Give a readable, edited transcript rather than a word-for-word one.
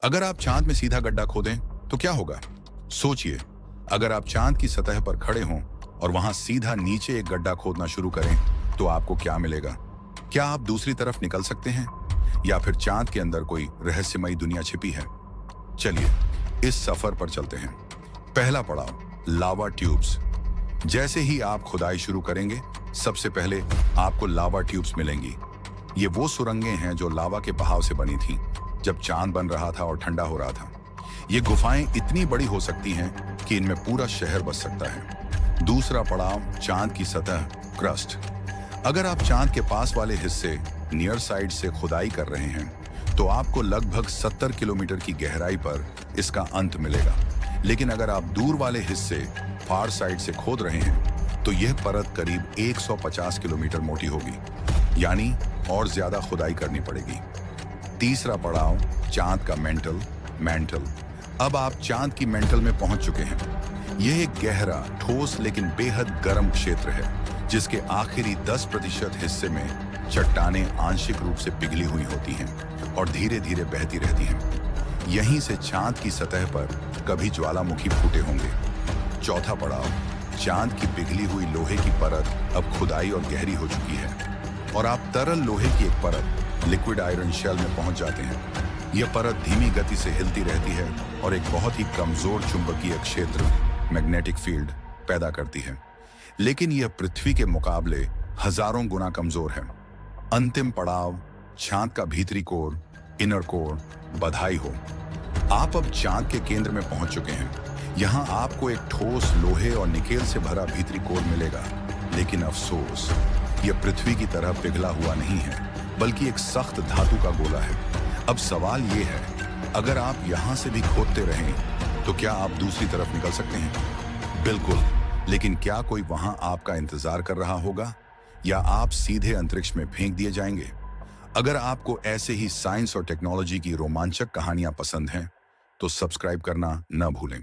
अगर आप चांद में सीधा गड्ढा खोदें तो क्या होगा? सोचिए, अगर आप चांद की सतह पर खड़े हों और वहां सीधा नीचे एक गड्ढा खोदना शुरू करें तो आपको क्या मिलेगा? क्या आप दूसरी तरफ निकल सकते हैं या फिर चांद के अंदर कोई रहस्यमयी दुनिया छिपी है? चलिए इस सफर पर चलते हैं। पहला पड़ाव, लावा ट्यूब्स। जैसे ही आप खुदाई शुरू करेंगे, सबसे पहले आपको लावा ट्यूब्स मिलेंगी। ये वो सुरंगें हैं जो लावा के बहाव से बनी थीं, जब चांद बन रहा था और ठंडा हो रहा था। ये गुफाएं इतनी बड़ी हो सकती हैं कि इनमें पूरा शहर बस सकता है। दूसरा पड़ाव, चांद की सतह, क्रस्ट। अगर आप चांद के पास वाले हिस्से, नियर साइड से खुदाई कर रहे हैं तो आपको लगभग 70 किलोमीटर की गहराई पर इसका अंत मिलेगा। लेकिन अगर आप दूर वाले हिस्से, फार साइड से खोद रहे हैं तो यह परत करीब 150 किलोमीटर मोटी होगी, यानी और ज्यादा खुदाई करनी पड़ेगी। तीसरा पड़ाव, चांद का मैंटल। अब आप चांद की मैंटल में पहुंच चुके हैं। यह एक गहरा, ठोस लेकिन बेहद गर्म क्षेत्र है जिसके आखिरी 10% हिस्से में चट्टानें आंशिक रूप से पिघली हुई होती हैं और धीरे धीरे बहती रहती हैं। यहीं से चांद की सतह पर कभी ज्वालामुखी फूटे होंगे। चौथा पड़ाव, चांद की पिघली हुई लोहे की परत अब खुदाई और गहरी हो चुकी है और आप तरल लोहे की एक परत, लिक्विड आयरन शेल में पहुंच जाते हैं। यह परत धीमी गति से हिलती रहती है और एक बहुत ही कमजोर चुंबकीय क्षेत्र, मैग्नेटिक फील्ड, पैदा करती है, लेकिन यह पृथ्वी के मुकाबले हजारों गुना कमजोर है। अंतिम पड़ाव, चांद का भीतरी कोर, इनर कोर। बधाई हो, आप अब चांद के केंद्र में पहुंच चुके हैं। यहां आपको एक ठोस लोहे और निकेल से भरा भीतरी कोर मिलेगा, लेकिन अफसोस, यह पृथ्वी की तरह पिघला हुआ नहीं है, बल्कि एक सख्त धातु का गोला है। अब सवाल ये है, अगर आप यहां से भी खोदते रहें तो क्या आप दूसरी तरफ निकल सकते हैं? बिल्कुल, लेकिन क्या कोई वहां आपका इंतजार कर रहा होगा या आप सीधे अंतरिक्ष में फेंक दिए जाएंगे? अगर आपको ऐसे ही साइंस और टेक्नोलॉजी की रोमांचक कहानियां पसंद हैं तो सब्सक्राइब करना न भूलें।